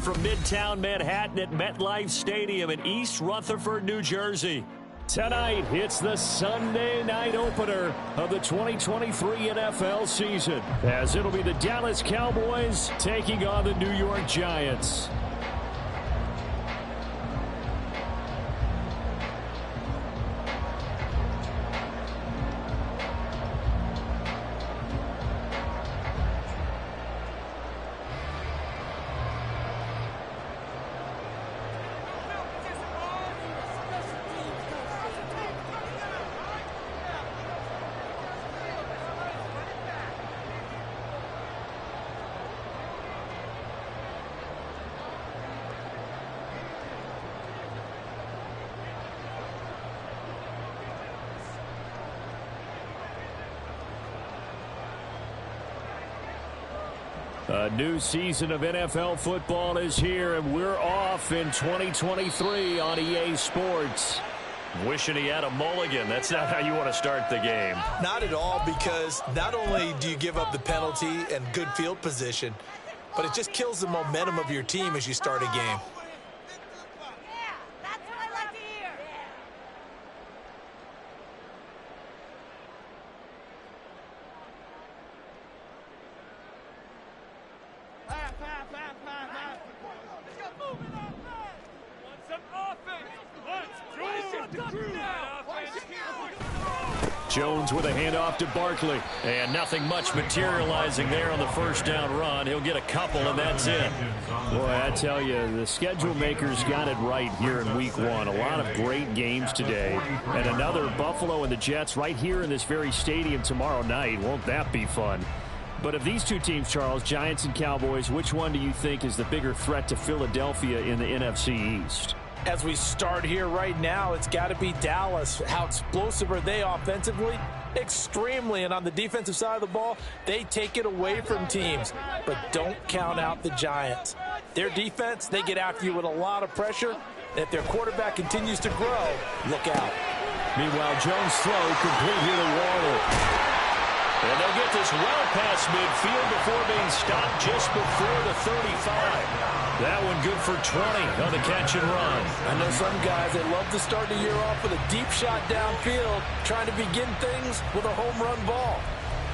from Midtown Manhattan at MetLife Stadium in East Rutherford, New Jersey. Tonight, it's the Sunday night opener of the 2023 NFL season, as it'll be the Dallas Cowboys taking on the New York Giants. A new season of NFL football is here, and we're off in 2023 on EA Sports. Wishing he had a mulligan. That's not how you want to start the game. Not at all, because not only do you give up the penalty and good field position, but it just kills the momentum of your team as you start a game. Jones with a handoff to Barkley, and nothing much materializing there on the first down run. He'll get a couple, and that's it. Boy, I tell you, the schedule makers got it right here in week one. A lot of great games today, and another Buffalo and the Jets right here in this very stadium tomorrow night. Won't that be fun? But of these two teams, Charles, Giants and Cowboys, which one do you think is the bigger threat to Philadelphia in the NFC East? As we start here right now, it's got to be Dallas. How explosive are they offensively? Extremely. And on the defensive side of the ball, they take it away from teams. But don't count out the Giants. Their defense, they get after you with a lot of pressure. And if their quarterback continues to grow, look out. Meanwhile, Jones' throw complete here to Waddle. And they'll get this well past midfield before being stopped just before the 35. That one good for 20 on the catch and run. I know some guys, they love to start the year off with a deep shot downfield, trying to begin things with a home run ball.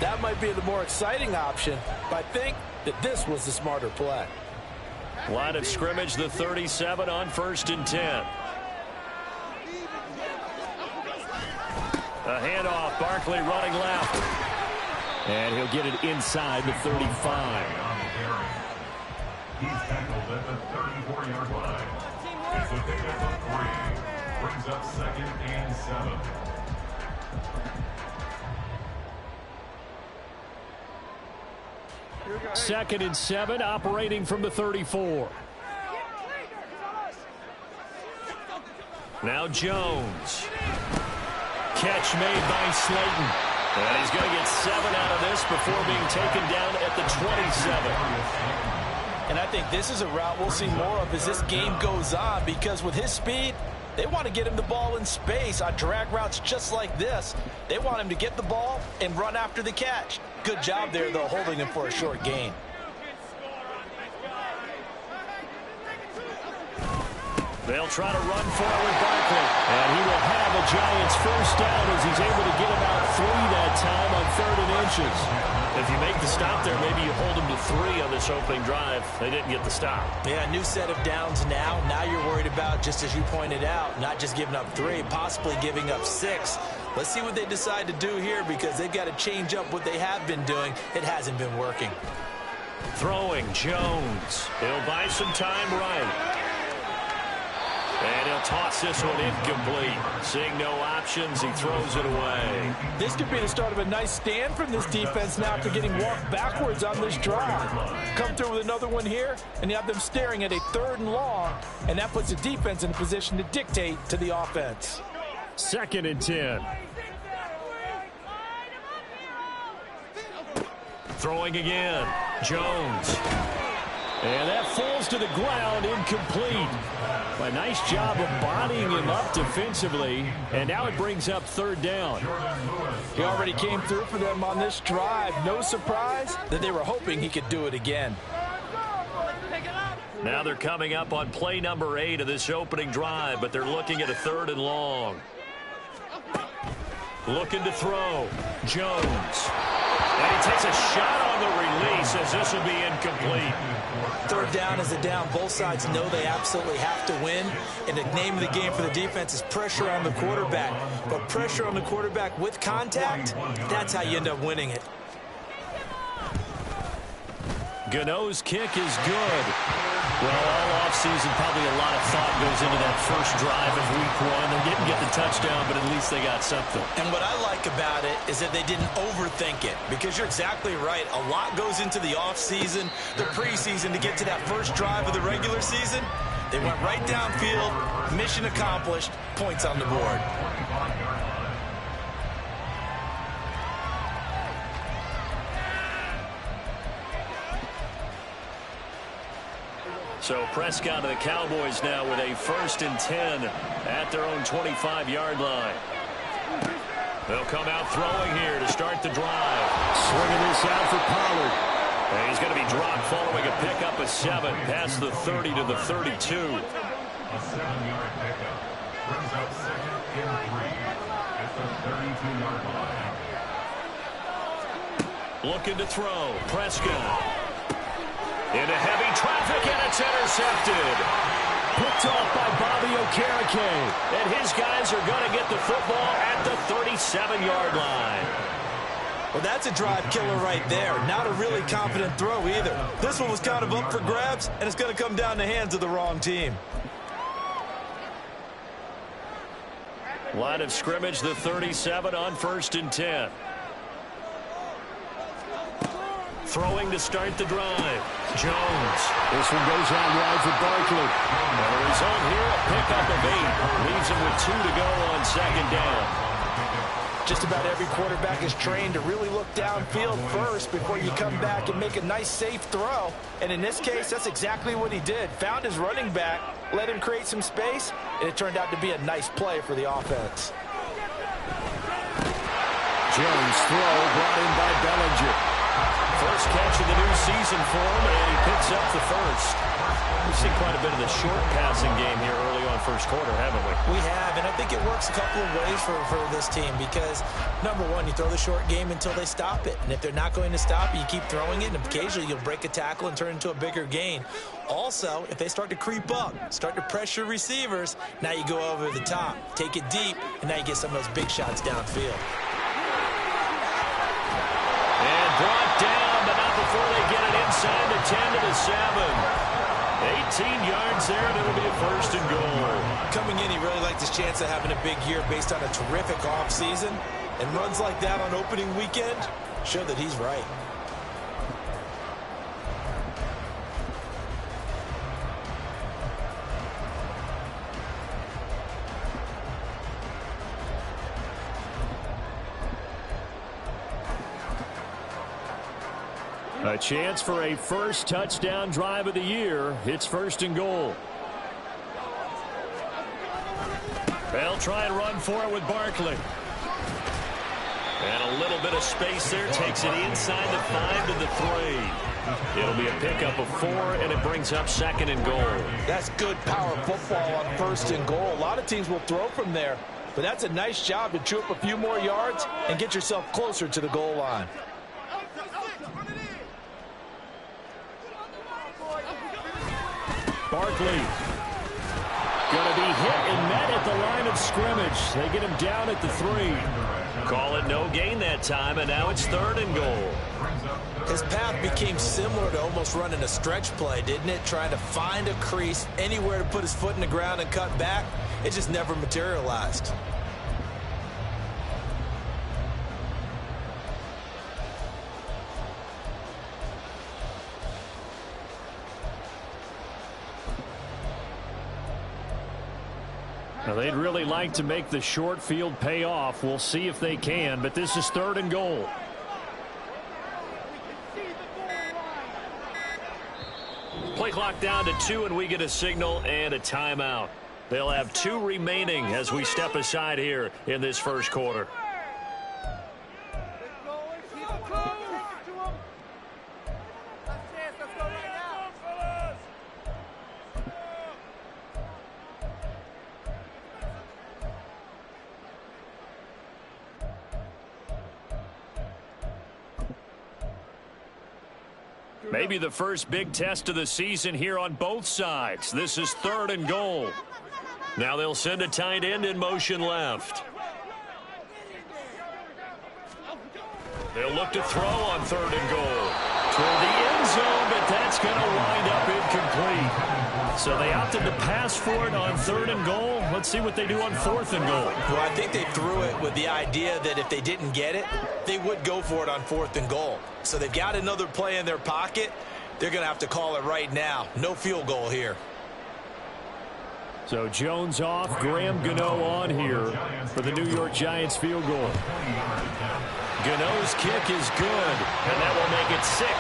That might be the more exciting option, but I think that this was the smarter play. Line of scrimmage, the 37 on 1st and 10. A handoff, Barkley running left. And he'll get it inside the 35. He's tackled at the 34-yard line. It's a pickup of 3. Brings up 2nd and 7. 2nd and 7, operating from the 34. Now Jones. Catch made by Slayton. And he's going to get 7 out of this before being taken down at the 27. And I think this is a route we'll see more of as this game goes on, because with his speed, they want to get him the ball in space on drag routes just like this. They want him to get the ball and run after the catch. Good job there, though, holding him for a short gain. They'll try to run forward Barkley. And he will have a Giants first down as he's able to get about 3 that time on 3rd and inches. If you make the stop there, maybe you hold them to 3 on this opening drive. They didn't get the stop. Yeah, new set of downs now. Now you're worried about, just as you pointed out, not just giving up 3, possibly giving up 6. Let's see what they decide to do here, because they've got to change up what they have been doing. It hasn't been working. Throwing Jones. He'll buy some time right. And he'll toss this one incomplete. Seeing no options, he throws it away. This could be the start of a nice stand from this defense now after getting walked backwards on this drive. Come through with another one here, and you have them staring at a 3rd and long, and that puts the defense in a position to dictate to the offense. 2nd and 10. Throwing again. Jones. And that falls to the ground, incomplete. A nice job of bodying him up defensively, and now it brings up 3rd down. He already came through for them on this drive. No surprise that they were hoping he could do it again. Now they're coming up on play number 8 of this opening drive, but they're looking at a 3rd and long. Looking to throw. Jones. And he takes a shot on the release as this will be incomplete. 3rd down is a down. Both sides know they absolutely have to win. And the name of the game for the defense is pressure on the quarterback. But pressure on the quarterback with contact, that's how you end up winning it. Gano's kick is good. Well, all offseason, probably a lot of thought goes into that first drive of week 1. They didn't get the touchdown, but at least they got something. And what I like about it is that they didn't overthink it, because you're exactly right. A lot goes into the offseason, the preseason, to get to that first drive of the regular season. They went right downfield, mission accomplished, points on the board. So Prescott and the Cowboys now with a 1st and 10 at their own 25-yard line. They'll come out throwing here to start the drive. Swinging this out for Pollard. And he's going to be dropped following a pickup of 7 past the 30 to the 32. A 7-yard pickup brings up 2nd and 3 at the 32-yard line. Looking to throw. Prescott. Into heavy traffic, and it's intercepted. Picked off by Bobby Okereke. And his guys are going to get the football at the 37-yard line. Well, that's a drive killer right there. Not a really confident throw either. This one was kind of up for grabs, and it's going to come down the hands of the wrong team. Line of scrimmage, the 37 on 1st and 10. Throwing to start the drive. Jones. This one goes out wide for Barkley. And the result here, a pickup of 8. Leaves him with 2 to go on 2nd down. Just about every quarterback is trained to really look downfield first before you come back and make a nice, safe throw. And in this case, that's exactly what he did. Found his running back, let him create some space, and it turned out to be a nice play for the offense. Jones' throw brought in by Bellinger. First catch of the new season for him, and he picks up the first. We've seen quite a bit of the short passing game here early on first quarter, haven't we? We have, and I think it works a couple of ways for this team because, number one, you throw the short game until they stop it. And if they're not going to stop it, you keep throwing it, and occasionally you'll break a tackle and turn it into a bigger gain. Also, if they start to creep up, start to pressure receivers, now you go over the top, take it deep, and now you get some of those big shots downfield. And brought down, but not before they get it inside the 10 to the 7. 18 yards there, and it'll be a 1st and goal. Coming in, he really liked his chance of having a big year based on a terrific offseason. And runs like that on opening weekend show that he's right. A chance for a first touchdown drive of the year. It's 1st and goal. They'll try and run for it with Barkley. And a little bit of space there. Takes it inside the 5 to the 3. It'll be a pickup of 4, and it brings up 2nd and goal. That's good power football on 1st and goal. A lot of teams will throw from there, but that's a nice job to chew up a few more yards and get yourself closer to the goal line. Barkley going to be hit and met at the line of scrimmage. They get him down at the 3. Call it no gain that time, and now it's 3rd and goal. His path became similar to almost running a stretch play, didn't it? Trying to find a crease, anywhere to put his foot in the ground and cut back. It just never materialized. Now, they'd really like to make the short field pay off. We'll see if they can, but this is 3rd and goal. Play clock down to 2, and we get a signal and a timeout. They'll have 2 remaining as we step aside here in this first quarter. Maybe the first big test of the season here on both sides. This is 3rd and goal. Now they'll send a tight end in motion left. They'll look to throw on 3rd and goal. Toward the end zone, but that's going to wind up incomplete. So they opted to pass for it on 3rd and goal. Let's see what they do on 4th and goal. Well, I think they threw it with the idea that if they didn't get it, they would go for it on 4th and goal. So they've got another play in their pocket. They're going to have to call it right now. No field goal here. So Jones off, Graham Gano on here for the New York Giants field goal. Gano's kick is good, and that will make it 6-0.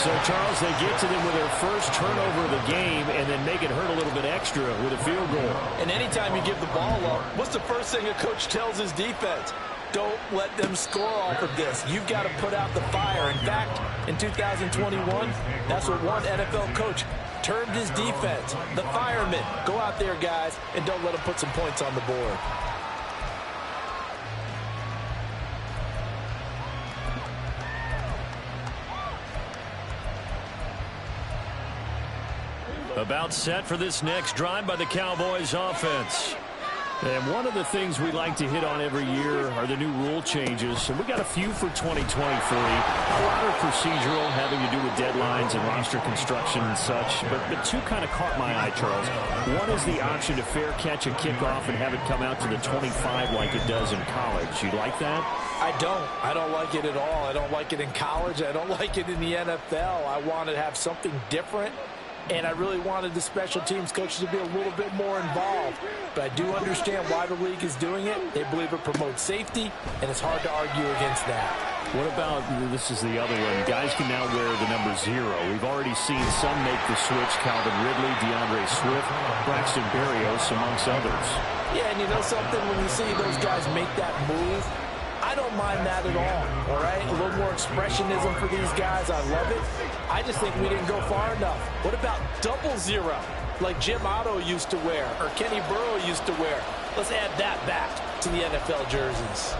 So, Charles, they get to them with their first turnover of the game and then make it hurt a little bit extra with a field goal. And anytime you give the ball up, what's the first thing a coach tells his defense? Don't let them score off of this. You've got to put out the fire. In fact, in 2021, that's what one NFL coach termed his defense, the firemen. Go out there, guys, and don't let them put some points on the board. About set for this next drive by the Cowboys offense. And one of the things we like to hit on every year are the new rule changes. And we got a few for 2023. A lot are procedural, having to do with deadlines and roster construction and such. But two kind of caught my eye, Charles. One is the option to fair catch a kickoff and have it come out to the 25 like it does in college. You like that? I don't. I don't like it at all. I don't like it in college. I don't like it in the NFL. I want to have something different. And I really wanted the special teams coaches to be a little bit more involved. But I do understand why the league is doing it. They believe it promotes safety, and it's hard to argue against that. What about, this is the other one, guys can now wear the number 0. We've already seen some make the switch, Calvin Ridley, DeAndre Swift, Braxton Berrios, amongst others. Yeah, and you know something, when you see those guys make that move, I don't mind that at all right? A little more expressionism for these guys. I love it. I just think we didn't go far enough. What about 00, like Jim Otto used to wear or Kenny Burrow used to wear? Let's add that back to the NFL jerseys.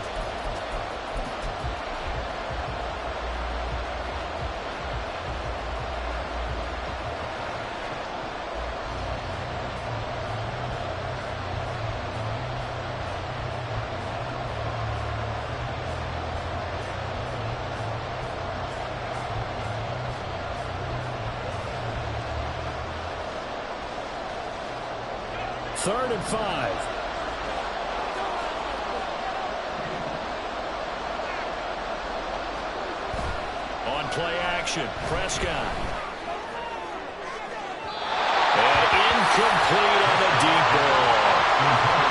Third and 5. On play action, Prescott. And incomplete on the deep ball.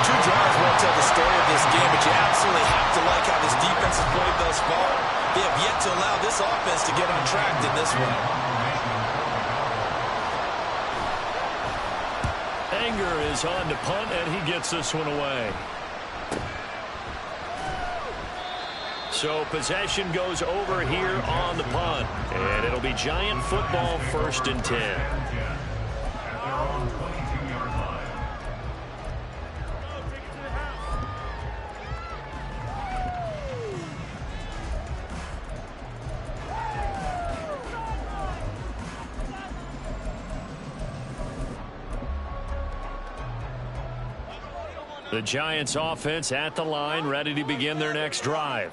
2 drives won't tell the story of this game, but you absolutely have to like how this defense has played thus far. They have yet to allow this offense to get on track in this one. Is on to punt, and he gets this one away. So possession goes over here on the punt, and it'll be Giant football, 1st and 10. The Giants offense at the line, ready to begin their next drive.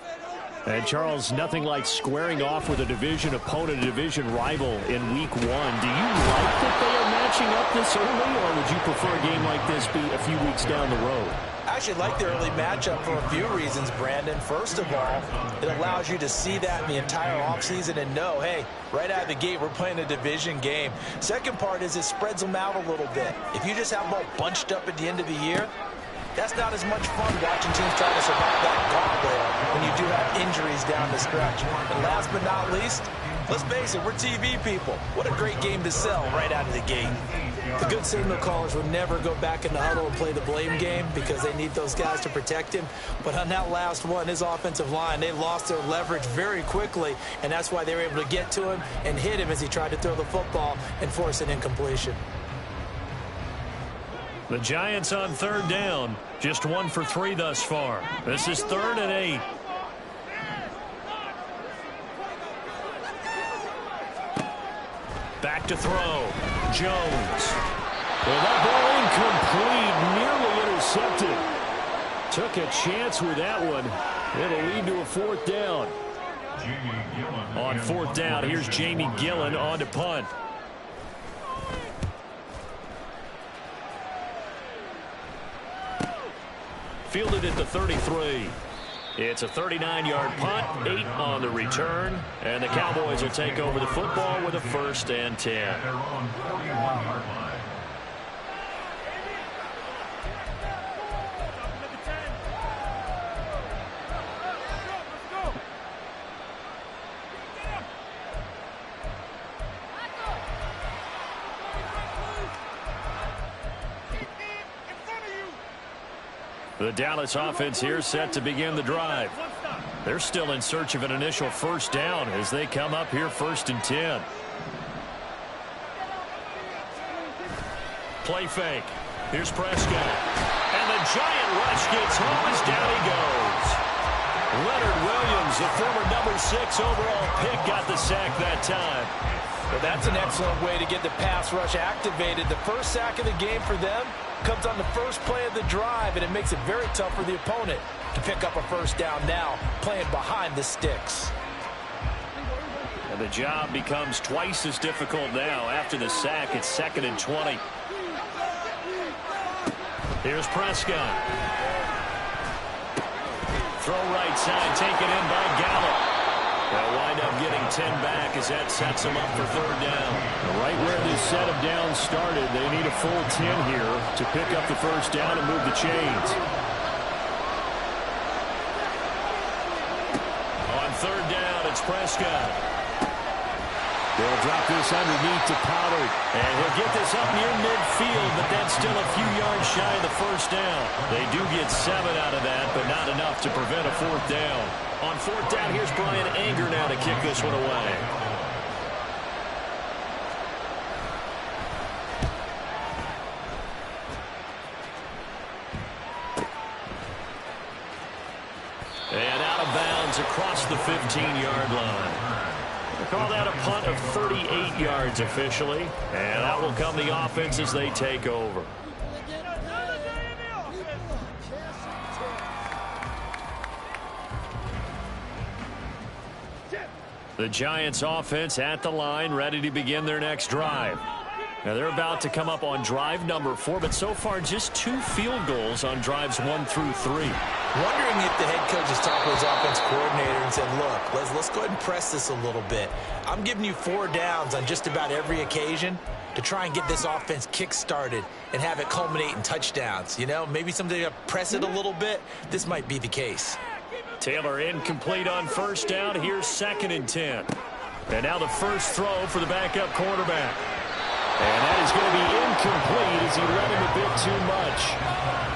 And, Charles, nothing like squaring off with a division opponent, a division rival in Week 1. Do you like that they are matching up this early, or would you prefer a game like this be a few weeks down the road? I actually like the early matchup for a few reasons, Brandon. First of all, it allows you to see that in the entire offseason and know, hey, right out of the gate, we're playing a division game. Second part is it spreads them out a little bit. If you just have them all bunched up at the end of the year, that's not as much fun watching teams try to survive that gauntlet when you do have injuries down the stretch. And last but not least, let's face it, we're TV people. What a great game to sell right out of the gate. The good signal callers would never go back in the huddle and play the blame game because they need those guys to protect him. But on that last one, his offensive line, they lost their leverage very quickly, and that's why they were able to get to him and hit him as he tried to throw the football and force an incompletion. The Giants on 3rd down, just 1 for 3 thus far. This is 3rd and 8. to throw. Jones. Well, that ball incomplete, nearly intercepted. Took a chance with that one. It'll lead to a fourth down. On fourth down, here's Jamie Gillen on to punt. Fielded at the 33. It's a 39-yard punt, 8 on the return, and the Cowboys will take over the football with a 1st and 10. They're on 41-yard line. The Dallas offense here set to begin the drive. They're still in search of an initial first down as they come up here 1st and 10. Play fake. Here's Prescott. And the giant rush gets home as down he goes. Leonard Williams, the former number 6 overall pick, got the sack that time. Well, that's an excellent way to get the pass rush activated. The first sack of the game for them comes on the first play of the drive, and it makes it very tough for the opponent to pick up a first down now, playing behind the sticks. And the job becomes twice as difficult now. After the sack, it's 2nd and 20. Here's Prescott. Throw right side, taken in by Gallup. They'll wind up getting 10 back as that sets them up for 3rd down. Right where this set of downs started, they need a full 10 here to pick up the first down and move the chains. On 3rd down, it's Prescott. They'll drop this underneath to Pollard. And he'll get this up near midfield, but that's still a few yards shy of the first down. They do get 7 out of that, but not enough to prevent a 4th down. On 4th down, here's Brian Anger now to kick this one away. And out of bounds across the 15-yard line. They call that a punt of 38 yards officially. And out will come the offense as they take over. The Giants offense at the line, ready to begin their next drive. Now they're about to come up on drive number 4, but so far just 2 field goals on drives 1 through 3. Wondering if the head coach has talked to his offense coordinator and said, look, let's go ahead and press this a little bit. I'm giving you 4 downs on just about every occasion to try and get this offense kick-started and have it culminate in touchdowns. You know, maybe someday to press it a little bit. This might be the case. Taylor incomplete on 1st down. Here's 2nd and 10. And now the first throw for the backup quarterback. And that is going to be incomplete as he led him a bit too much.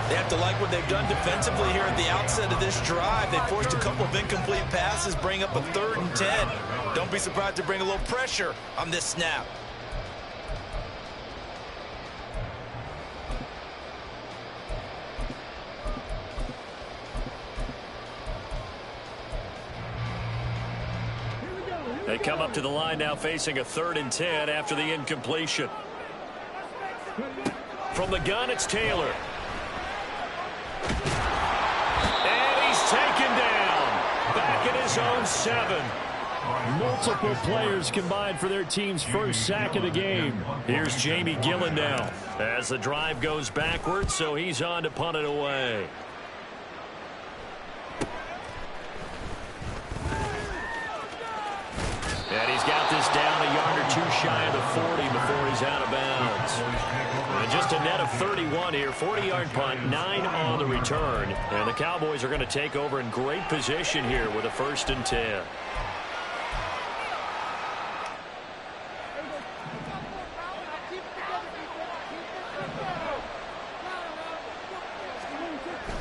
They have to like what they've done defensively here at the outset of this drive. They forced a couple of incomplete passes, bring up a 3rd and 10. Don't be surprised to bring a little pressure on this snap. They come up to the line now facing a 3rd and 10 after the incompletion. From the gun, it's Taylor. And he's taken down. Back at his own 7. Multiple players combined for their team's first sack of the game. Here's Jamie Gillen now as the drive goes backwards, so he's on to punt it away. And he's got this down a yard or 2 shy of the 40 before he's out of bounds. And just a net of 31 here, 40-yard punt, 9 on the return. And the Cowboys are going to take over in great position here with a 1st and 10.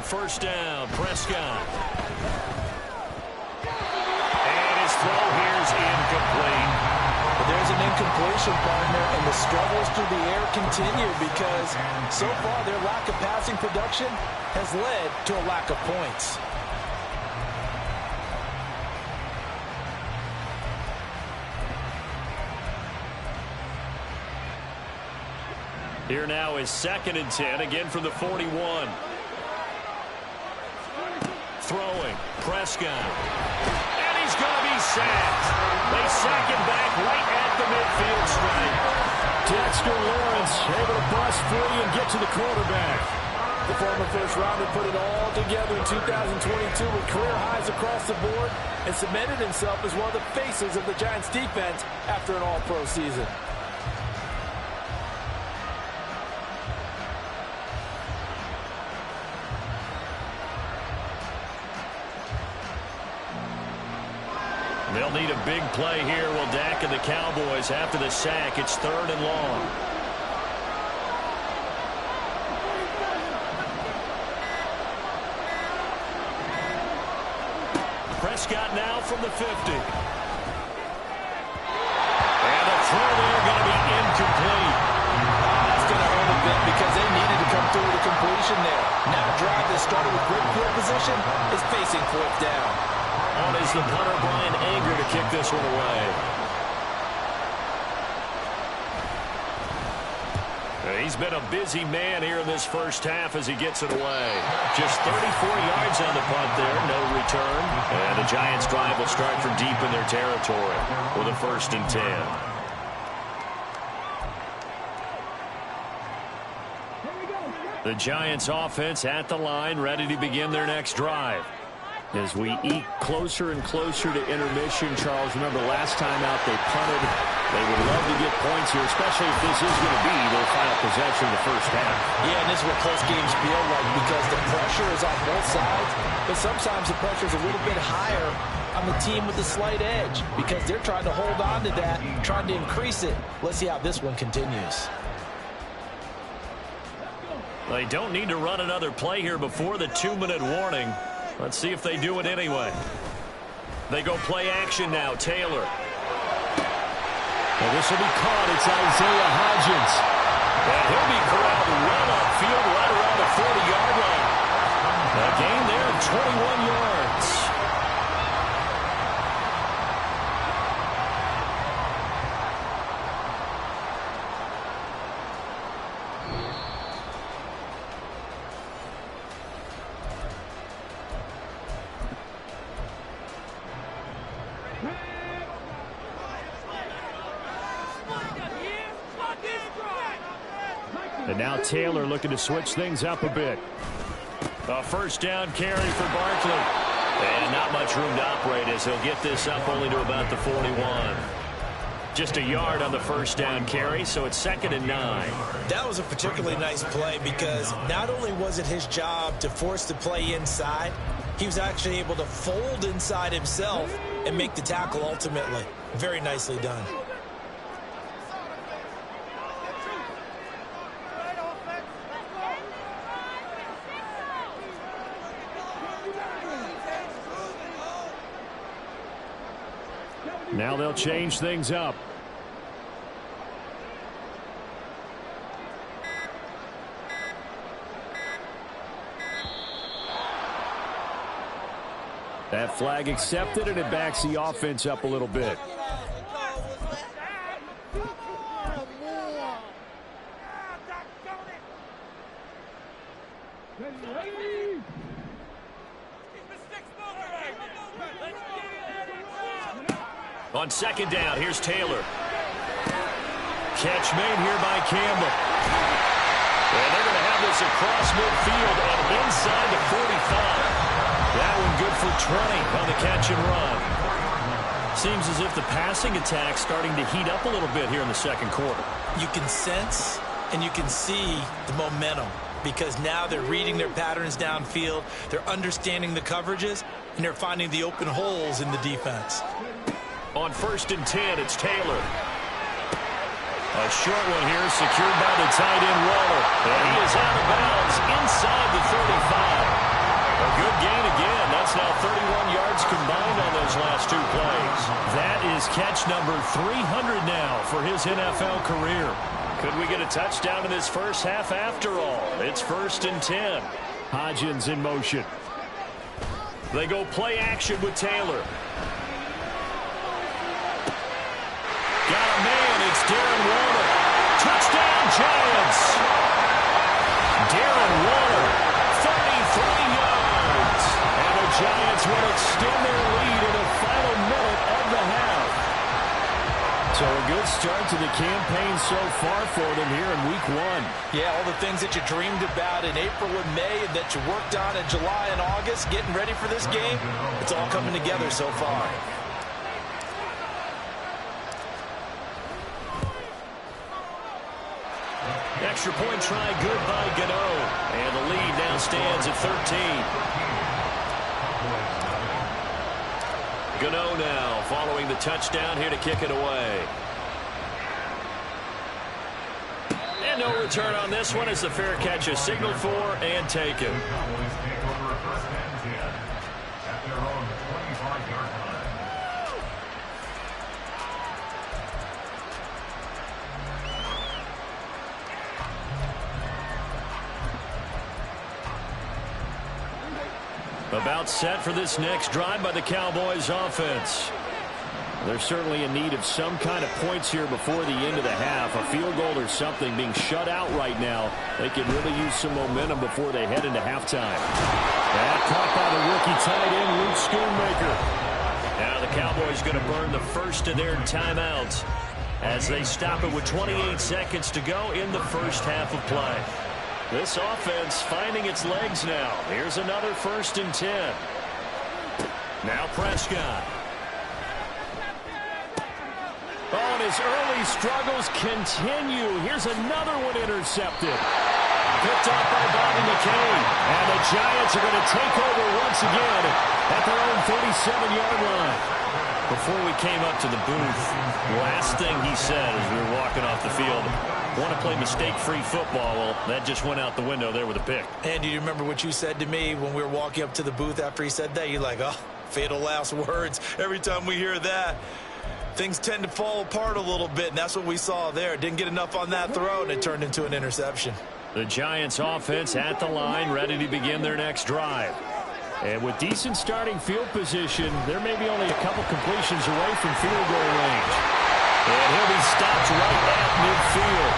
First down, Prescott. And his throw here is incomplete. But there's an incompletion, partner, and the struggles through the air continue because so far their lack of passing production has led to a lack of points. Here now is 2nd and 10, again from the 41. Throwing, Prescott. And he's going to be sacked. They sack him back right at the midfield stripe. Dexter Lawrence able to bust free and get to the quarterback. The former first-rounder put it all together in 2022 with career highs across the board and cemented himself as one of the faces of the Giants' defense after an all-pro season. They'll need a big play here. Will Dak and the Cowboys after the sack. It's 3rd and long. Prescott now from the 50. And the throw there going to be incomplete. That's going to hurt a bit because they needed to come through with a completion there. Now a drive that started with great field position is facing 4th down. On is the punter, Brian Anger, to kick this one away. He's been a busy man here in this first half as he gets it away. Just 34 yards on the punt there, no return. And the Giants' drive will start from deep in their territory with a 1st and 10. The Giants' offense at the line, ready to begin their next drive. As we eat closer and closer to intermission, Charles, remember last time out they punted. They would love to get points here, especially if this is going to be their final possession of the first half. Yeah, and this is what close games feel like because the pressure is on both sides, but sometimes the pressure is a little bit higher on the team with the slight edge because they're trying to hold on to that, trying to increase it. Let's see how this one continues. They don't need to run another play here before the 2-minute warning. Let's see if they do it anyway. They go play action now. Taylor. Well, this will be caught. It's Isaiah Hodgins. And he'll be corralled well upfield right around the 40-yard line. A gain there of 21 yards. And now Taylor looking to switch things up a bit. A 1st down carry for Barkley. And not much room to operate as he'll get this up only to about the 41. Just a yard on the 1st down carry, so it's 2nd and 9. That was a particularly nice play because not only was it his job to force the play inside, he was actually able to fold inside himself and make the tackle ultimately. Very nicely done. Now they'll change things up. That flag accepted, and it backs the offense up a little bit. On 2nd down, here's Taylor. Catch made here by Campbell. And they're going to have this across midfield and inside the 45. That one good for 20 on the catch and run. Seems as if the passing attack's starting to heat up a little bit here in the 2nd quarter. You can sense and you can see the momentum because now they're reading their patterns downfield, they're understanding the coverages, and they're finding the open holes in the defense. On 1st and 10, it's Taylor. A short one here, secured by the tight end Waller. And he is out of bounds inside the 35. A good gain again. That's now 31 yards combined on those last 2 plays. That is catch number 300 now for his NFL career. Could we get a touchdown in this first half after all? It's 1st and 10. Hodgins in motion. They go play action with Taylor. Got a man. It's Darren Waller. Touchdown, Giants. So a good start to the campaign so far for them here in week 1. Yeah, all the things that you dreamed about in April and May and that you worked on in July and August, getting ready for this game, it's all coming together so far. Extra point try good by Gano. And the lead now stands at 13. Gano now following the touchdown here to kick it away. And no return on this one as the fair catch is signaled for and taken. Cowboys take over first and 10 at their own 25-yard line. About set for this next drive by the Cowboys offense. They're certainly in need of some kind of points here before the end of the half. A field goal or something being shut out right now. They could really use some momentum before they head into halftime. That caught by the rookie tight end, Luke Schoonmaker. Now the Cowboys going to burn the first of their timeouts as they stop it with 28 seconds to go in the first half of play. This offense finding its legs now. Here's another 1st and 10. Now Prescott. Oh, and his early struggles continue. Here's another one intercepted. Picked off by Bobby McCain. And the Giants are going to take over once again at their own 37-yard line. Before we came up to the booth, last thing he said as we were walking off the field, want to play mistake-free football. Well, that just went out the window there with a pick. And do you remember what you said to me when we were walking up to the booth after he said that? You're like, oh, fatal last words. Every time we hear that, things tend to fall apart a little bit, and that's what we saw there. Didn't get enough on that throw, and it turned into an interception. The Giants offense at the line, ready to begin their next drive. And with decent starting field position, there may be only a couple completions away from field goal range. And he'll be stopped right at midfield.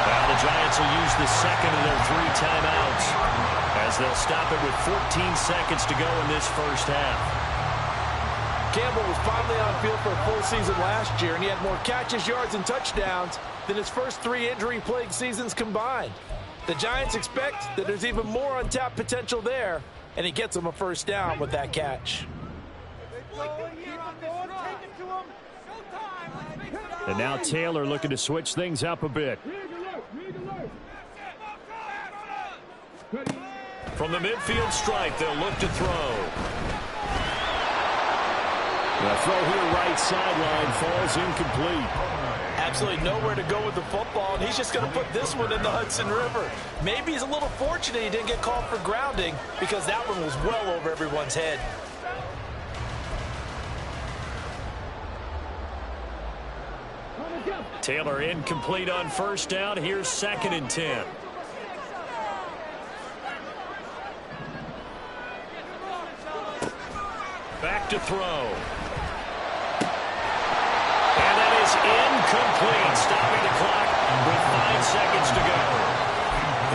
Now the Giants will use the second of their 3 timeouts as they'll stop it with 14 seconds to go in this first half. Campbell was finally on field for a full season last year, and he had more catches, yards, and touchdowns than his first 3 injury-plagued seasons combined. The Giants expect that there's even more untapped potential there, and he gets them a first down with that catch. And now Taylor looking to switch things up a bit. From the midfield stripe, they'll look to throw. The throw here right sideline falls incomplete. Absolutely nowhere to go with the football, and he's just going to put this one in the Hudson River. Maybe he's a little fortunate he didn't get called for grounding because that one was well over everyone's head. Taylor incomplete on first down. Here's 2nd and 10. Back to throw. And that is incomplete. Stopping the clock with 5 seconds to go.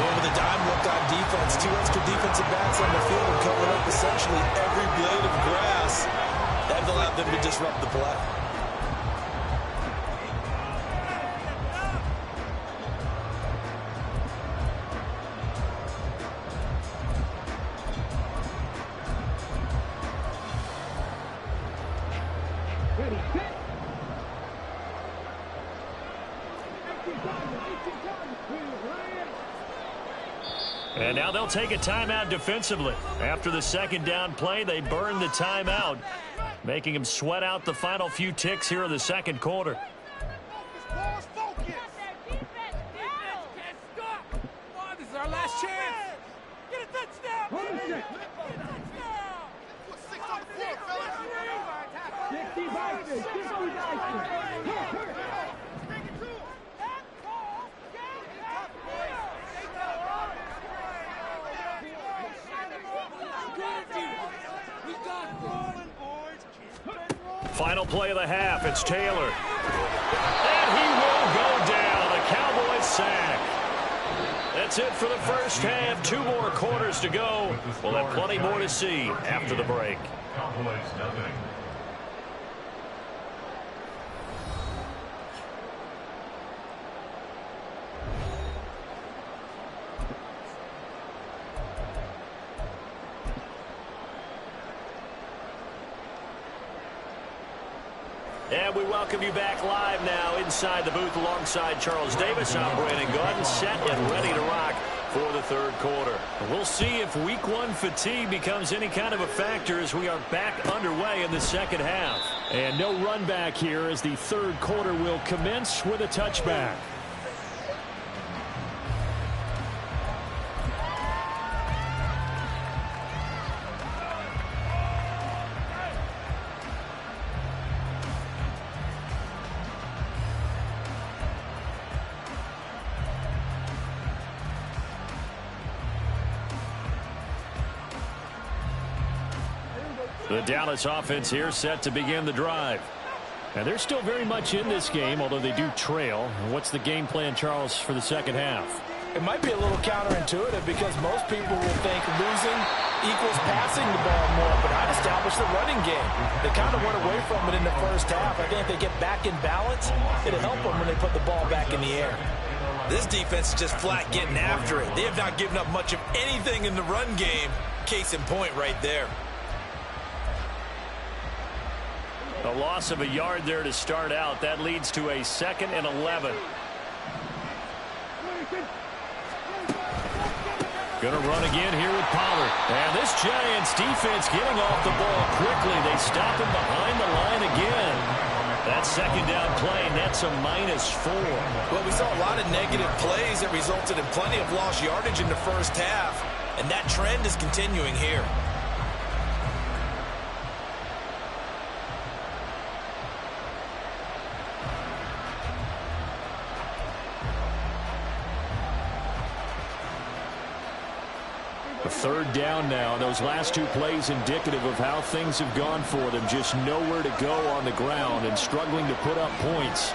Over the dime look on defense. 2 extra defensive backs on the field and covered up essentially every blade of grass. That allowed them to disrupt the play. And now they'll take a timeout defensively. After the 2nd down play, they burn the timeout, making them sweat out the final few ticks here in the 2nd quarter. This is our last chance. Get a touchdown. Final play of the half, it's Taylor. And he will go down, a Cowboys sack. That's it for the first half. 2 more quarters to go. We'll have plenty more to see after the break. Cowboys nothing. And we welcome you back live now inside the booth alongside Charles Davis. I'm Brandon Gaudin, set and ready to rock for the third quarter. We'll see if week one fatigue becomes any kind of a factor as we are back underway in the second half. And no run back here as the third quarter will commence with a touchback. The Dallas offense here set to begin the drive. And they're still very much in this game, although they do trail. What's the game plan, Charles, for the second half? It might be a little counterintuitive because most people will think losing equals passing the ball more, but I'd establish the running game. They kind of went away from it in the first half. I think if they get back in balance, it'll help them when they put the ball back in the air. This defense is just flat getting after it. They have not given up much of anything in the run game. Case in point right there. A loss of a yard there to start out. That leads to a 2nd and 11. Going to run again here with Pollard. And this Giants defense getting off the ball quickly. They stop him behind the line again. That second down play nets a -4. Well, we saw a lot of negative plays that resulted in plenty of lost yardage in the first half. And that trend is continuing here. A third down now. Those last two plays indicative of how things have gone for them. Just nowhere to go on the ground and struggling to put up points.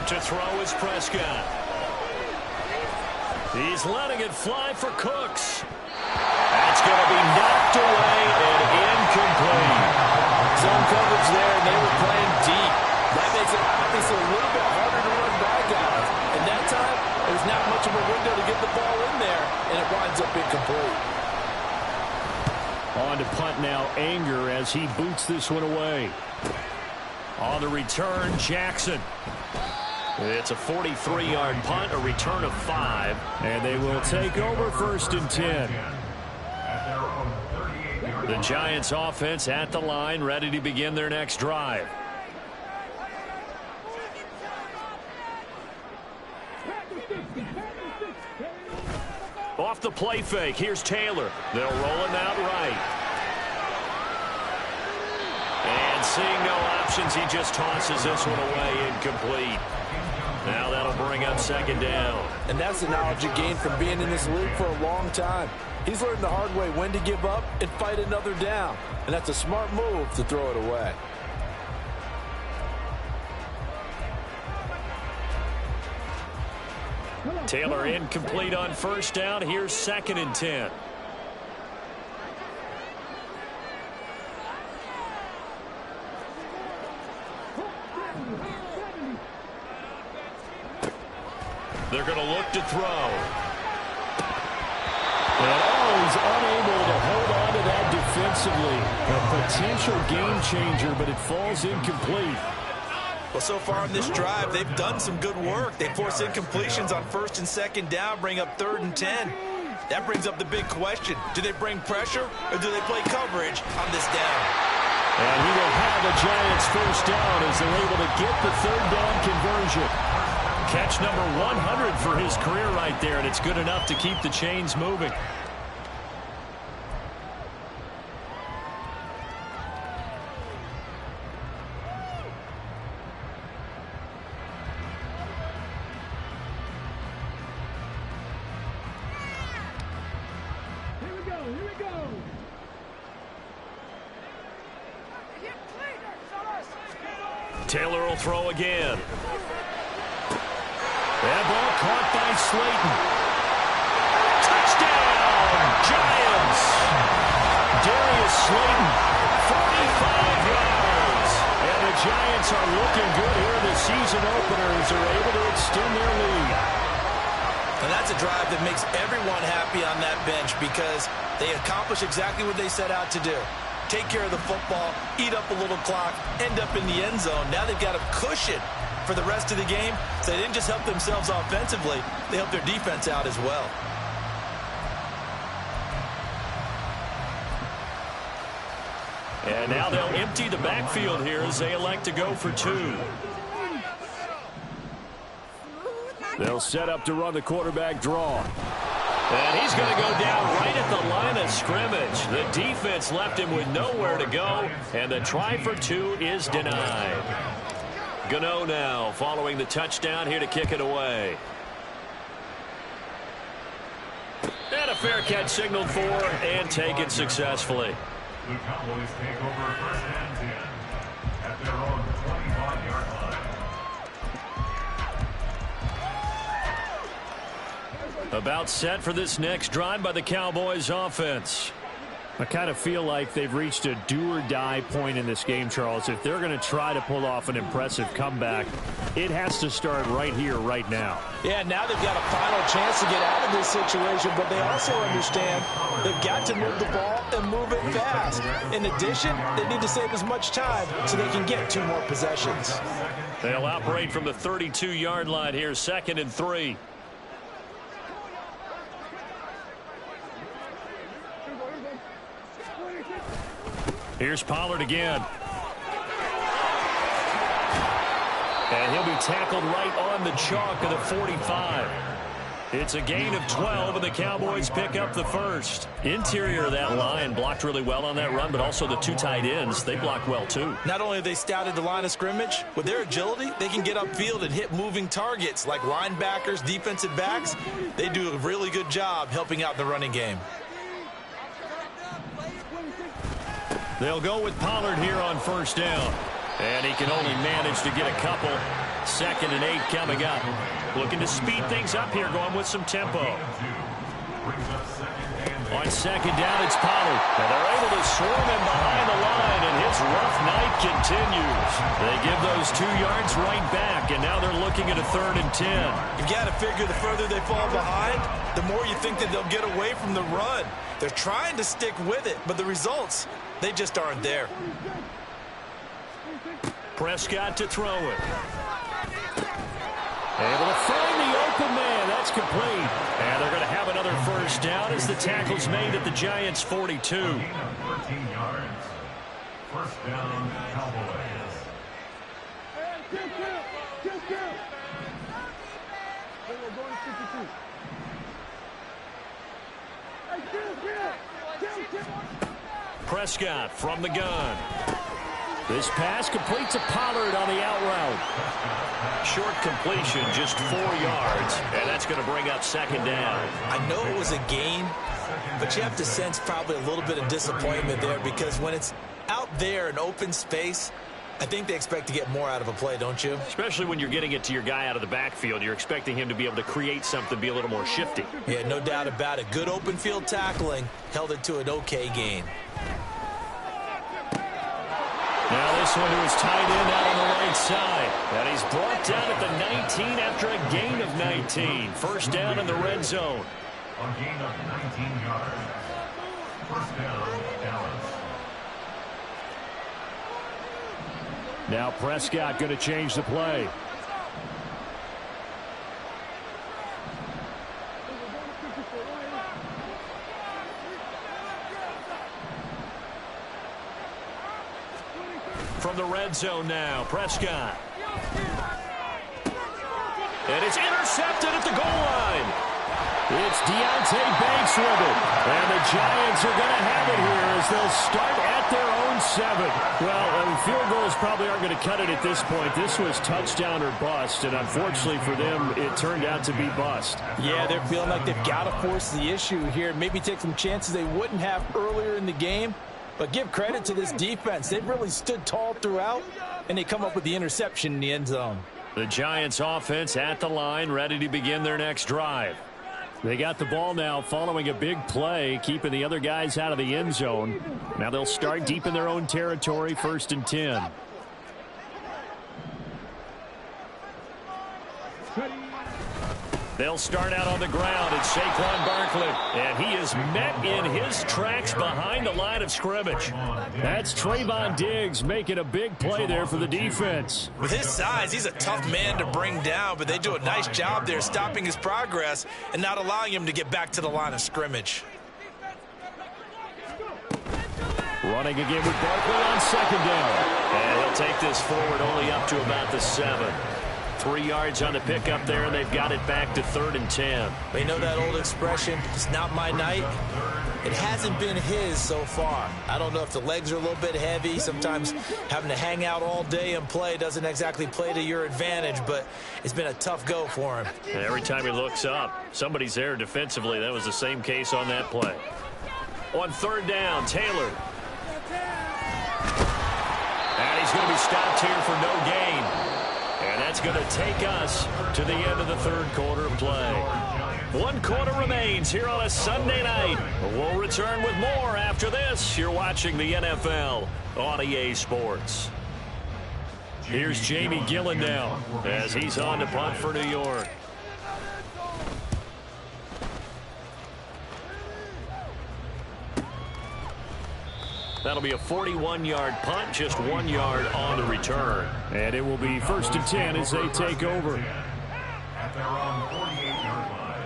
To throw is Prescott. He's letting it fly for Cooks. That's going to be knocked away and incomplete. Zone coverage there, and they were playing deep. That makes it obviously a little bit harder to run by guys. And that time, there's not much of a window to get the ball in there, and it winds up incomplete. On to punt now, Anger as he boots this one away. On the return, Jackson. It's a 43-yard punt, a return of 5. And they will take over 1st and 10. The Giants offense at the line, ready to begin their next drive. Off the play fake, here's Taylor. They'll roll him out right. And seeing no options, he just tosses this one away, incomplete. Now that'll bring up 2nd down. And that's the knowledge he gained from being in this league for a long time. He's learned the hard way when to give up and fight another down. And that's a smart move to throw it away. Taylor incomplete on 1st down. Here's 2nd and 10. They're going to look to throw. And he's unable to hold on to that defensively. A potential game changer, but it falls incomplete. Well, so far on this drive, they've done some good work. They force incompletions on 1st and 2nd down, bring up 3rd and 10. That brings up the big question. Do they bring pressure or do they play coverage on this down? And he will have the Giants 1st down as they're able to get the 3rd down conversion. Catch number 100 for his career right there, and it's good enough to keep the chains moving. Taylor will throw again. That ball caught by Slayton. Touchdown, Giants. Darius Slayton, 45 yards. And the Giants are looking good here in the season openers. Are able to extend their lead. And that's a drive that makes everyone happy on that bench because they accomplish exactly what they set out to do. take care of the football, eat up a little clock, end up in the end zone. Now they've got a cushion for the rest of the game. So they didn't just help themselves offensively, they helped their defense out as well. And now they'll empty the backfield here as they elect to go for 2. They'll set up to run the quarterback draw. And he's going to go down right at the line of scrimmage. The defense left him with nowhere to go, and the try for 2 is denied. Gano now following the touchdown here to kick it away. And a fair catch signaled for and taken successfully. The Cowboys take over first and 10 at their own 25-yard line. About set for this next drive by the Cowboys offense. I kind of feel like they've reached a do-or-die point in this game, Charles. If they're going to try to pull off an impressive comeback, it has to start right here, right now. Yeah, now they've got a final chance to get out of this situation, but they also understand they've got to move the ball and move it fast. In addition, they need to save as much time so they can get 2 more possessions. They'll operate from the 32-yard line here, 2nd and 3. Here's Pollard again. And he'll be tackled right on the chalk of the 45. It's a gain of 12, and the Cowboys pick up the first. Interior of that line blocked really well on that run, but also the 2 tight ends, they blocked well too. Not only have they scouted the line of scrimmage, with their agility, they can get upfield and hit moving targets like linebackers, defensive backs. They do a really good job helping out the running game. They'll go with Pollard here on first down. And he can only manage to get a couple. 2nd and 8 coming up. Looking to speed things up here, going with some tempo. On 2nd down, it's Pollard. And they're able to swarm him behind the line, and his rough night continues. They give those 2 yards right back, and now they're looking at a 3rd and 10. You've got to figure the further they fall behind, the more you think that they'll get away from the run. They're trying to stick with it, but the results, they just aren't there. Prescott to throw it. Able to find the open man. That's complete. And they're going to have another first down as the tackle's made at the Giants' 42. 13 yards. First down, Cowboys. Prescott from the gun. This pass complete to Pollard on the out route. Short completion, just 4 yards, and that's going to bring up 2nd down. I know it was a gain, but you have to sense probably a little bit of disappointment there because when it's out there in open space, I think they expect to get more out of a play, don't you? Especially when you're getting it to your guy out of the backfield. You're expecting him to be able to create something, be a little more shifty. Yeah, no doubt about it. Good open field tackling held it to an okay gain. Now this one to his tight end out on the right side. And he's brought down at the 19 after a gain of 19. First down in the red zone. A gain of 19 yards. First down, Dallas. Now Prescott going to change the play. From the red zone now, Prescott. And it's intercepted at the goal line. It's Deontay Banks with it. And the Giants are going to have it here as they'll start at their own 7. Well, field goals probably aren't going to cut it at this point. This was touchdown or bust, and unfortunately for them, it turned out to be bust. Yeah, they're feeling like they've got to force the issue here. Maybe take some chances they wouldn't have earlier in the game. But give credit to this defense. They've really stood tall throughout, and they come up with the interception in the end zone. The Giants offense at the line, ready to begin their next drive. They got the ball now following a big play, keeping the other guys out of the end zone. Now they'll start deep in their own territory, 1st and 10. They'll start out on the ground. It's Saquon Barkley, and he is met in his tracks behind the line of scrimmage. That's Trayvon Diggs making a big play there for the defense. With his size, he's a tough man to bring down, but they do a nice job there stopping his progress and not allowing him to get back to the line of scrimmage. Running again with Barkley on second down. And he'll take this forward only up to about the 7. 3 yards on the pickup there, and they've got it back to 3rd and 10. They know that old expression, it's not my night. It hasn't been his so far. I don't know if the legs are a little bit heavy. Sometimes having to hang out all day and play doesn't exactly play to your advantage, but it's been a tough go for him. And every time he looks up, somebody's there defensively. That was the same case on that play. On 3rd down, Taylor. And he's going to be stopped here for no gain. And that's going to take us to the end of the 3rd quarter play. 1 quarter remains here on a Sunday night. We'll return with more after this. You're watching the NFL on EA Sports. Here's Jamie Gillen now as he's on to punt for New York. That'll be a 41-yard punt, just 1 yard on the return. And it will be 1st and 10 as they take over. At their own 48-yard line.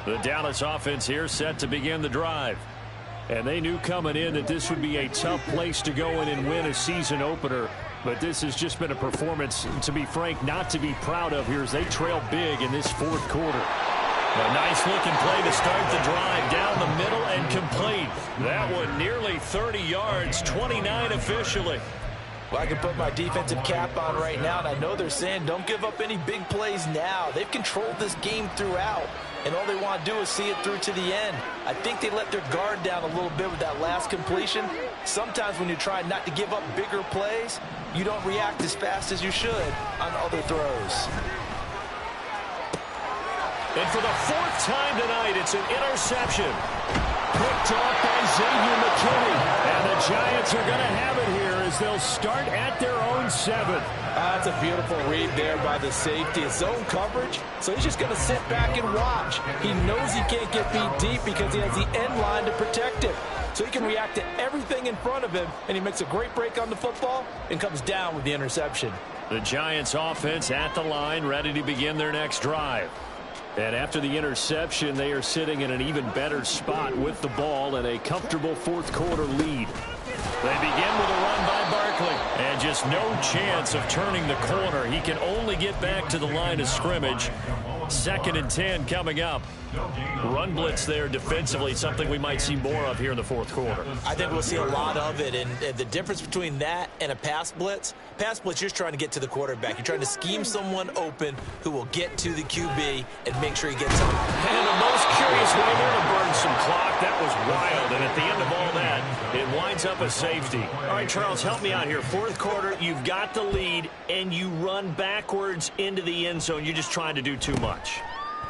The Dallas offense here set to begin the drive. And they knew coming in that this would be a tough place to go in and win a season opener. But this has just been a performance, to be frank, not to be proud of here as they trail big in this 4th quarter. A nice-looking play to start the drive down the middle and complete. That one nearly 30 yards, 29 officially. Well, I can put my defensive cap on right now, and I know they're saying don't give up any big plays now. They've controlled this game throughout, and all they want to do is see it through to the end. I think they let their guard down a little bit with that last completion. Sometimes when you're trying not to give up bigger plays, you don't react as fast as you should on other throws. And for the 4th time tonight, it's an interception. Picked off by Xavier McKinney. And the Giants are going to have it here as they'll start at their own 7. That's a beautiful read there by the safety. It's zone coverage, so he's just going to sit back and watch. He knows he can't get beat deep because he has the end line to protect him. So he can react to everything in front of him, and he makes a great break on the football and comes down with the interception. The Giants offense at the line, ready to begin their next drive. And after the interception, they are sitting in an even better spot with the ball and a comfortable 4th quarter lead. They begin with a run by Barkley. And just no chance of turning the corner. He can only get back to the line of scrimmage. 2nd and 10 coming up. Run blitz there defensively, something we might see more of here in the 4th quarter. I think we'll see a lot of it, and the difference between that and a pass blitz, you're just trying to get to the quarterback. You're trying to scheme someone open who will get to the QB and make sure he gets on. And the most curious way there to burn some clock. That was wild, and at the end of all that, it winds up a safety. All right, Charles, help me out here. 4th quarter, you've got the lead, and you run backwards into the end zone. You're just trying to do too much.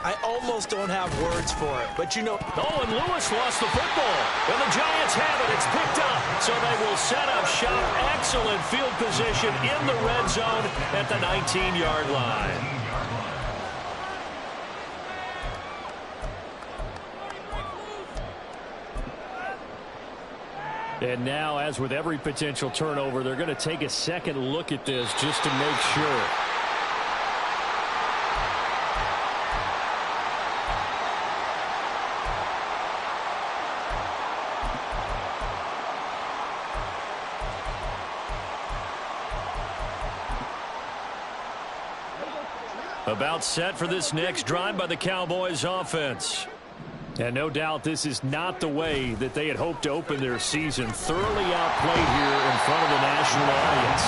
I almost don't have words for it, but you know. Oh, and Lewis lost the football. And the Giants have it. It's picked up. So they will set up shop. Excellent field position in the red zone at the 19-yard line. And now, as with every potential turnover, they're going to take a second look at this just to make sure. About set for this next drive by the Cowboys offense. And no doubt this is not the way that they had hoped to open their season. Thoroughly outplayed here in front of the national audience.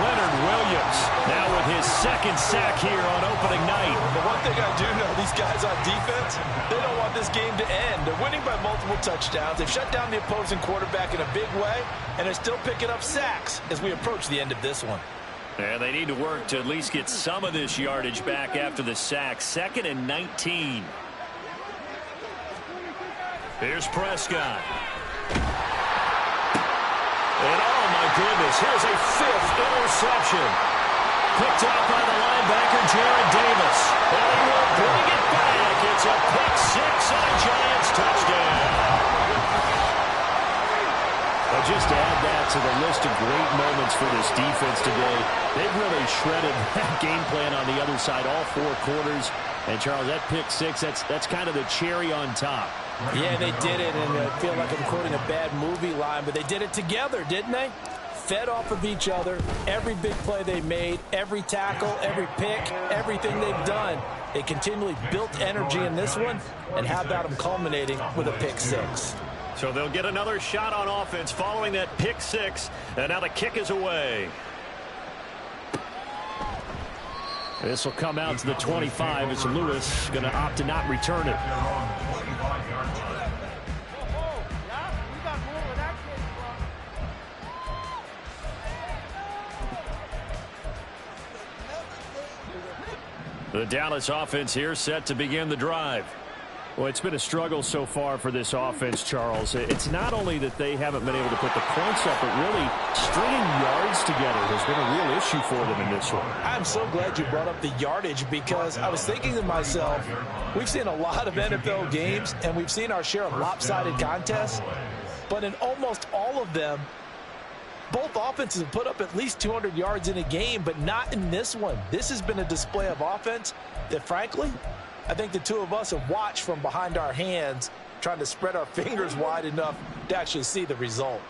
Leonard Williams now with his 2nd sack here on opening night. The one thing I do know, these guys on defense, they don't want this game to end. They're winning by multiple touchdowns. They've shut down the opposing quarterback in a big way, and they're still picking up sacks as we approach the end of this one. And they need to work to at least get some of this yardage back after the sack. 2nd and 19. Here's Prescott. And oh my goodness, here's a 5th interception. Picked off by the linebacker, Jared Davis. And he will bring it back. It's a pick six and a Giants touchdown. But just to add that to the list of great moments for this defense today, they've really shredded that game plan on the other side all 4 quarters. And, Charles, that pick six, that's kind of the cherry on top. Yeah, they did it, and I feel like I'm quoting a bad movie line, but they did it together, didn't they? Fed off of each other, every big play they made, every tackle, every pick, everything they've done. They continually built energy in this one, and how about them culminating with a pick six? So they'll get another shot on offense following that pick six, and now the kick is away. This will come out to the 25 as Lewis going to opt to not return it. The Dallas offense here set to begin the drive. Well, it's been a struggle so far for this offense, Charles. It's not only that they haven't been able to put the points up, but really stringing yards together has been a real issue for them in this one. I'm so glad you brought up the yardage, because I was thinking to myself, we've seen a lot of NFL games, and we've seen our share of lopsided contests, but in almost all of them, both offenses have put up at least 200 yards in a game, but not in this one. This has been a display of offense that, frankly, I think the two of us have watched from behind our hands, trying to spread our fingers wide enough to actually see the result.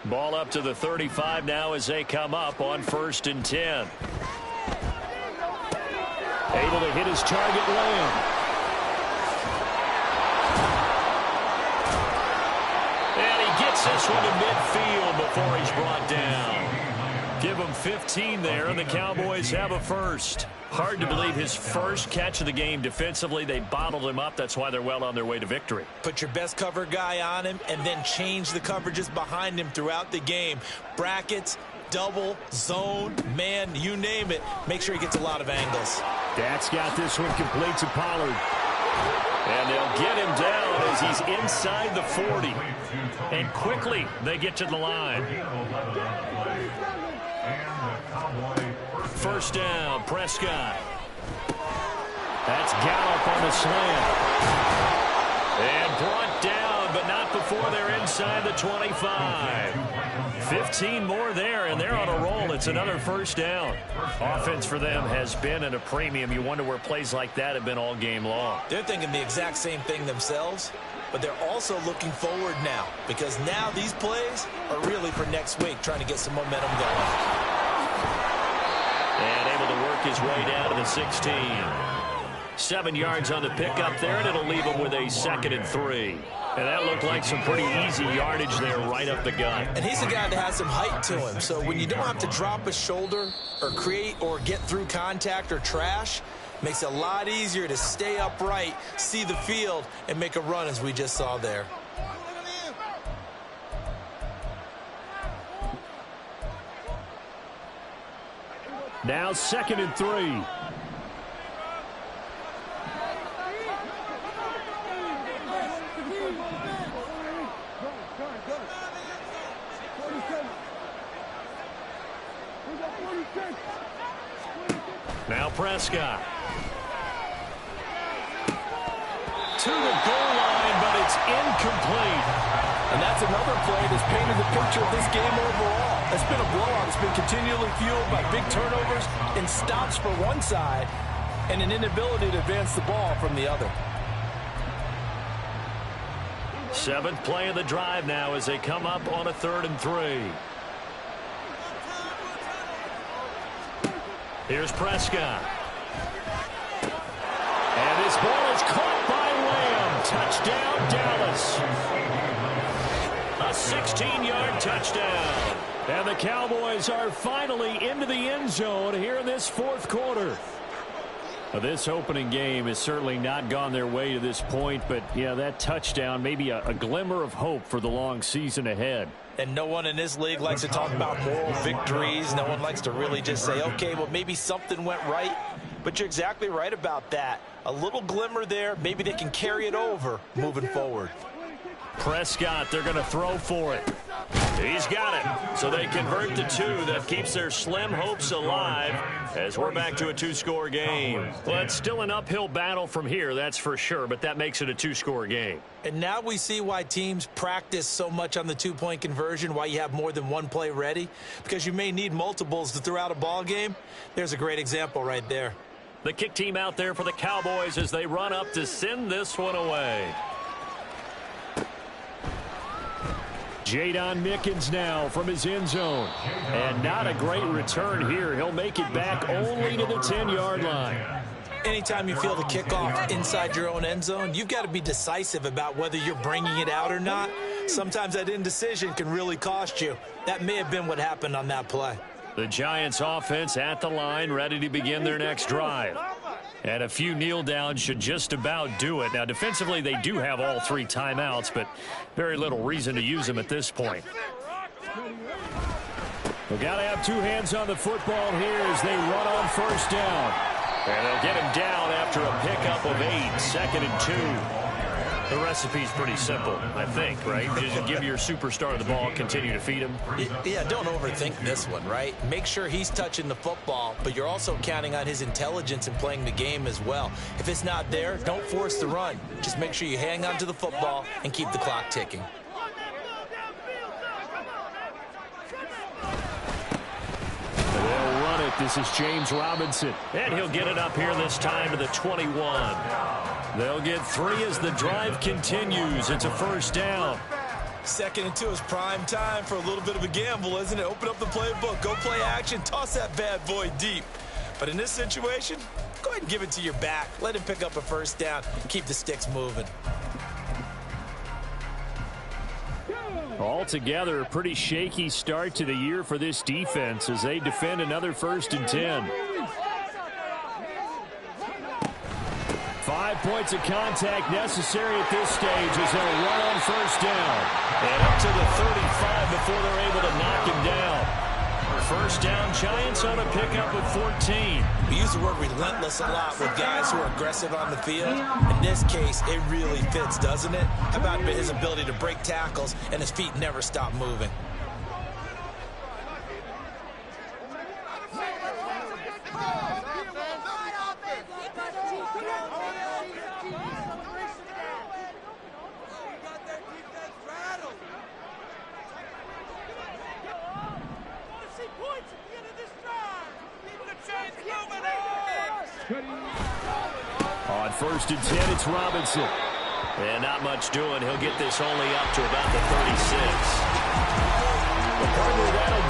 Ball up to the 35 now as they come up on 1st and 10. Able to hit his target, Lamb. And he gets this one to midfield before he's brought down. Give him 15 there, and the Cowboys have a first. Hard to believe his first catch of the game defensively. They bottled him up. That's why they're well on their way to victory. Put your best cover guy on him and then change the coverages behind him throughout the game. Brackets, double, zone, man, you name it. Make sure he gets a lot of angles. That's got this one complete to Pollard. And they'll get him down as he's inside the 40. And quickly they get to the line. First down, Prescott. That's Gallup on the slant. And brought down, but not before they're inside the 25. 15 more there, and they're on a roll. It's another first down. Offense for them has been at a premium. You wonder where plays like that have been all game long. They're thinking the exact same thing themselves, but they're also looking forward now, because now these plays are really for next week, trying to get some momentum going. And able to work his way down to the 16. 7 yards on the pickup there, and it'll leave him with a 2nd and 3. And that looked like some pretty easy yardage there right up the gut. And he's a guy that has some height to him, so when you don't have to drop a shoulder or create or get through contact or trash, makes it a lot easier to stay upright, see the field, and make a run as we just saw there. Now 2nd and 3. Now Prescott. To the goal line, but it's incomplete. And that's another play that's painted the picture of this game overall. It's been a blowout. It's been continually fueled by big turnovers and stops for one side and an inability to advance the ball from the other. 7th play of the drive now as they come up on a 3rd and 3. Here's Prescott. And this ball is caught by Lamb. Touchdown, Dallas. A 16-yard touchdown. And the Cowboys are finally into the end zone here in this 4th quarter. This opening game has certainly not gone their way to this point, but, yeah, that touchdown, maybe a glimmer of hope for the long season ahead. And no one in this league likes to talk about moral victories. No one likes to really just say, okay, well, maybe something went right. But you're exactly right about that. A little glimmer there. Maybe they can carry it over moving forward. Prescott, they're going to throw for it. He's got it. So they convert the two. That keeps their slim hopes alive as we're back to a two-score game. Well, it's still an uphill battle from here, that's for sure, but that makes it a two-score game. And now we see why teams practice so much on the two-point conversion, why you have more than one play ready, because you may need multiples to throw out a ball game. There's a great example right there. The kick team out there for the Cowboys as they run up to send this one away. Jadon Mickens now from his end zone. And not a great return here. He'll make it back only to the 10-yard line. Anytime you feel the kickoff inside your own end zone, you've got to be decisive about whether you're bringing it out or not. Sometimes that indecision can really cost you. That may have been what happened on that play. The Giants offense at the line, ready to begin their next drive. And a few kneel downs should just about do it. Now, defensively, they do have all three timeouts, but very little reason to use them at this point. We've got to have two hands on the football here as they run on first down. And they'll get him down after a pickup of 8, 2nd and 2. The recipe's pretty simple, I think, right? Just give your superstar the ball, continue to feed him. Yeah, don't overthink this one, right? Make sure he's touching the football, but you're also counting on his intelligence in playing the game as well. If it's not there, don't force the run. Just make sure you hang on to the football and keep the clock ticking. They'll run it. This is James Robinson. And he'll get it up here this time to the 21. They'll get 3 as the drive continues. It's a first down. 2nd and 2 is prime time for a little bit of a gamble, isn't it? Open up the playbook, go play action, toss that bad boy deep. But in this situation, go ahead and give it to your back. Let him pick up a first down. Keep the sticks moving. Altogether, a pretty shaky start to the year for this defense as they defend another 1st and 10. 5 points of contact necessary at this stage as they'll run on first down. And up to the 35 before they're able to knock him down. First down, Giants on a pickup of 14. We use the word relentless a lot with guys who are aggressive on the field. In this case, it really fits, doesn't it? How about his ability to break tackles and his feet never stop moving? On 1st and 10, it's Robinson. And not much doing. He'll get this only up to about the 36. The partner that'll